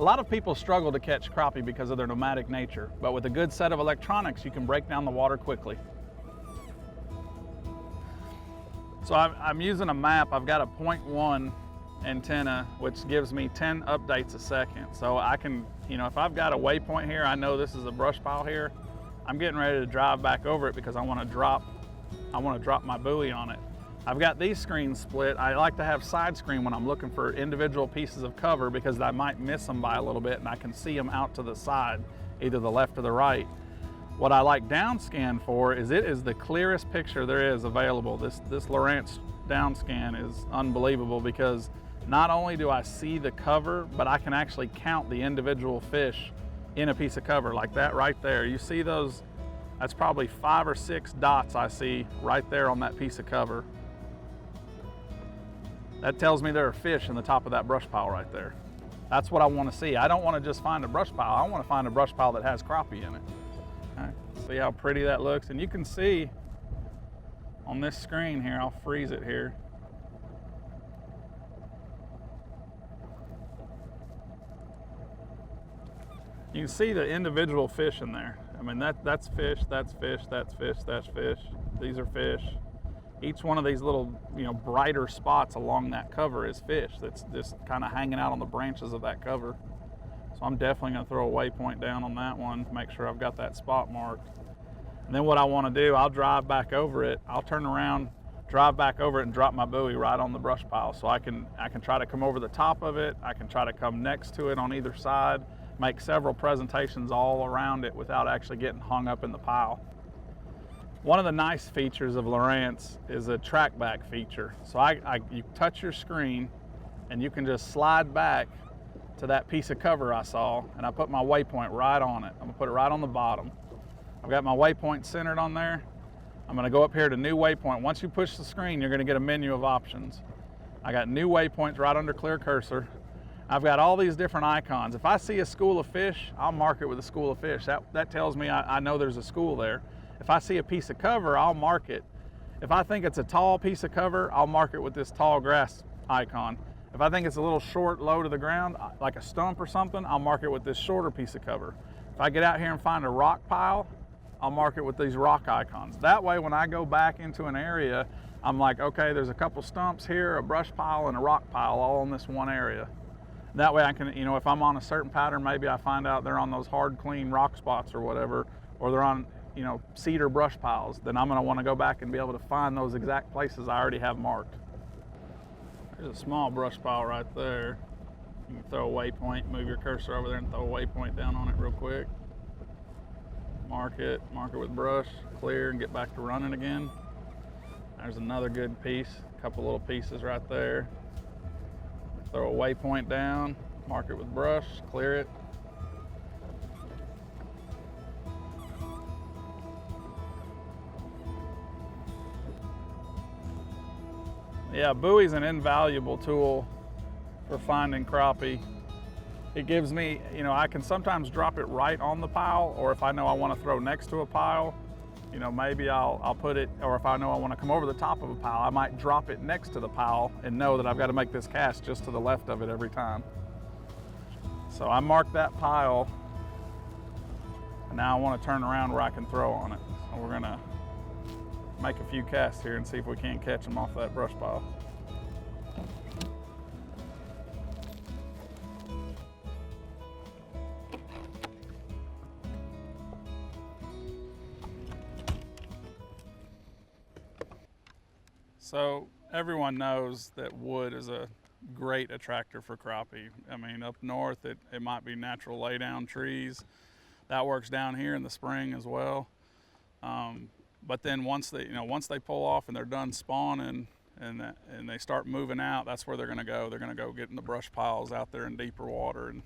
A lot of people struggle to catch crappie because of their nomadic nature, but with a good set of electronics, you can break down the water quickly. So I'm using a map. I've got a 0.1 antenna, which gives me 10 updates a second. So I can, if I've got a waypoint here, I know this is a brush pile here, I'm getting ready to drive back over it because I want to drop my buoy on it. I've got these screens split. I like to have side screen when I'm looking for individual pieces of cover because I might miss them by a little bit and I can see them out to the side, either the left or the right. What I like down scan for is it is the clearest picture there is available. This Lowrance down scan is unbelievable because not only do I see the cover, but I can actually count the individual fish in a piece of cover like that right there. You see those? That's probably 5 or 6 dots I see right there on that piece of cover. That tells me there are fish in the top of that brush pile right there. That's what I want to see. I don't want to just find a brush pile. I want to find a brush pile that has crappie in it. Okay. See how pretty that looks? And you can see on this screen here, I'll freeze it here. You can see the individual fish in there. I mean, that's fish, that's fish, that's fish, that's fish. These are fish. Each one of these little, brighter spots along that cover is fish that's just kind of hanging out on the branches of that cover. So I'm definitely gonna throw a waypoint down on that one, make sure I've got that spot marked. And then what I wanna do, I'll drive back over it. I'll turn around, drive back over it and drop my buoy right on the brush pile. So I can try to come over the top of it. I can try to come next to it on either side, make several presentations all around it without actually getting hung up in the pile. One of the nice features of Lowrance is a track back feature. So you touch your screen and you can just slide back to that piece of cover I saw, and I put my waypoint right on it. I'm gonna put it right on the bottom. I've got my waypoint centered on there. I'm gonna go up here to new waypoint. Once you push the screen, you're gonna get a menu of options. I got new waypoints right under clear cursor. I've got all these different icons. If I see a school of fish, I'll mark it with a school of fish. That tells me I know there's a school there. If I see a piece of cover, I'll mark it. If I think it's a tall piece of cover, I'll mark it with this tall grass icon. If I think it's a little short, low to the ground, like a stump or something, I'll mark it with this shorter piece of cover. If I get out here and find a rock pile, I'll mark it with these rock icons. That way, when I go back into an area, I'm like, okay, there's a couple stumps here, a brush pile, and a rock pile all in this one area. That way I can, if I'm on a certain pattern, maybe I find out they're on those hard, clean rock spots or whatever, or they're on, cedar brush piles, then I'm gonna wanna go back and be able to find those exact places I already have marked. There's a small brush pile right there. You can throw a waypoint, move your cursor over there and throw a waypoint down on it real quick. Mark it with brush, clear, and get back to running again. There's another good piece, a couple little pieces right there. Throw a waypoint down, mark it with brush, clear it. Yeah, buoy's an invaluable tool for finding crappie. It gives me, I can sometimes drop it right on the pile, or if I know I want to throw next to a pile, maybe I'll put it, or if I know I want to come over the top of a pile, I might drop it next to the pile and know that I've got to make this cast just to the left of it every time. So I marked that pile, and now I want to turn around where I can throw on it. So we're gonna make a few casts here and see if we can't catch them off that brush pile. So everyone knows that wood is a great attractor for crappie. I mean, up north, it might be natural laydown trees. That works down here in the spring as well. But then once they pull off and they're done spawning and they start moving out, that's where they're gonna go. They're gonna go get in the brush piles out there in deeper water. And,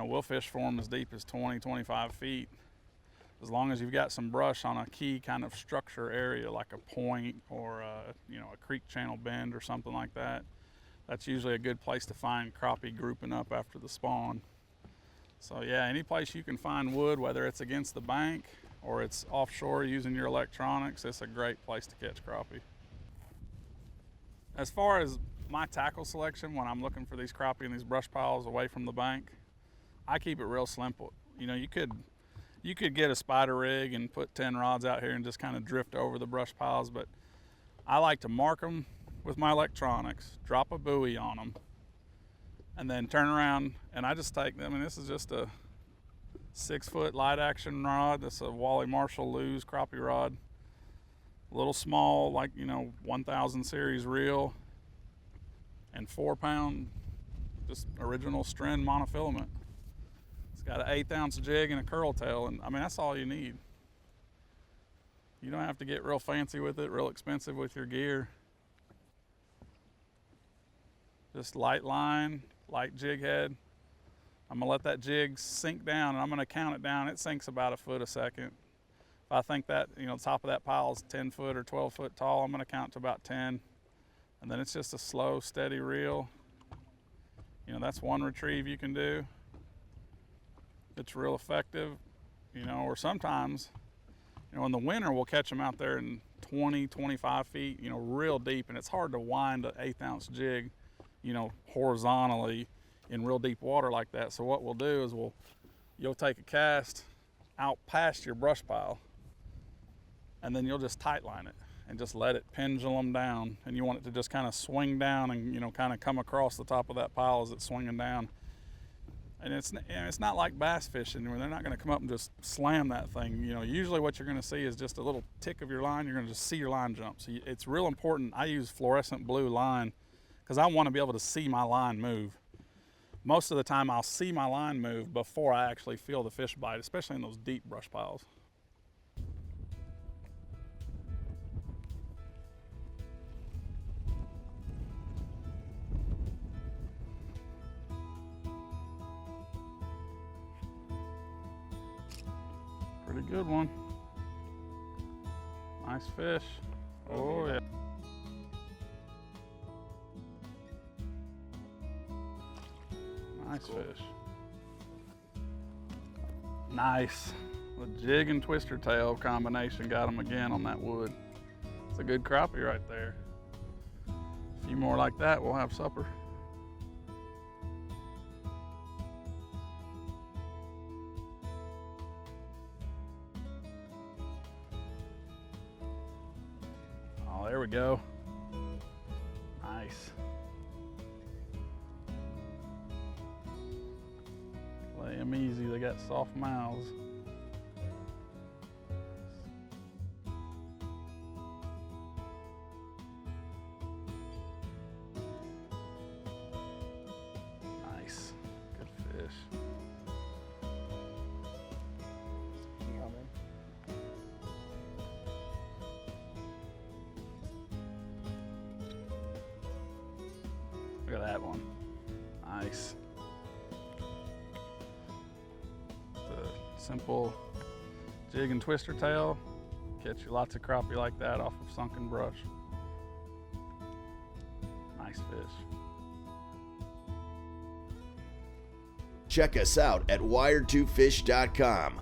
we'll fish for them as deep as 20, 25 feet. As long as you've got some brush on a key kind of structure area, like a point or a creek channel bend or something like that, that's usually a good place to find crappie grouping up after the spawn. So yeah, any place you can find wood, whether it's against the bank or it's offshore using your electronics, it's a great place to catch crappie. As far as My tackle selection when I'm looking for these crappie in these brush piles away from the bank, I keep it real simple. You know, you could get a spider rig and put 10 rods out here and just kind of drift over the brush piles, but I like to mark them with my electronics, drop a buoy on them, and then turn around, and I just take them. I mean, this is just a 6-foot light action rod. That's a Wally Marshall Lew's crappie rod. A little small, like, you know, 1000 series reel, and 4-pound, just original Stren monofilament. It's got an 1/8 ounce jig and a curl tail, and I mean, that's all you need. You don't have to get real fancy with it, real expensive with your gear. Just light line, light jig head. I'm gonna let that jig sink down, and I'm gonna count it down. It sinks about 1 foot a second. If I think that, you know, the top of that pile is 10 foot or 12 foot tall, I'm gonna count to about 10. And then it's just a slow, steady reel. You know, that's one retrieve you can do. It's real effective, you know, or sometimes, you know, in the winter we'll catch them out there in 20, 25 feet, you know, real deep, and it's hard to wind an 1/8 ounce jig, you know, horizontally in real deep water like that. So what we'll do is you'll take a cast out past your brush pile, and then you'll just tight line it and just let it pendulum down, and you want it to just kind of swing down and, you know, kind of come across the top of that pile as it's swinging down. And it's not like bass fishing where they're not going to come up and just slam that thing. You know, usually what you're going to see is just a little tick of your line. You're going to just see your line jump. So it's real important. I use fluorescent blue line because I want to be able to see my line move. Most of the time I'll see my line move before I actually feel the fish bite, especially in those deep brush piles. Pretty good one. Nice fish. Oh yeah. Nice fish. Nice. The jig and twister tail combination got him again on that wood. It's a good crappie right there. A few more like that, we'll have supper. Oh, there we go. Nice. Lay them easy, they got soft mouths. Nice, good fish. Look at that one. Nice. The simple jig and twister tail. Catch you lots of crappie like that off of sunken brush. Nice fish. Check us out at wired2fish.com.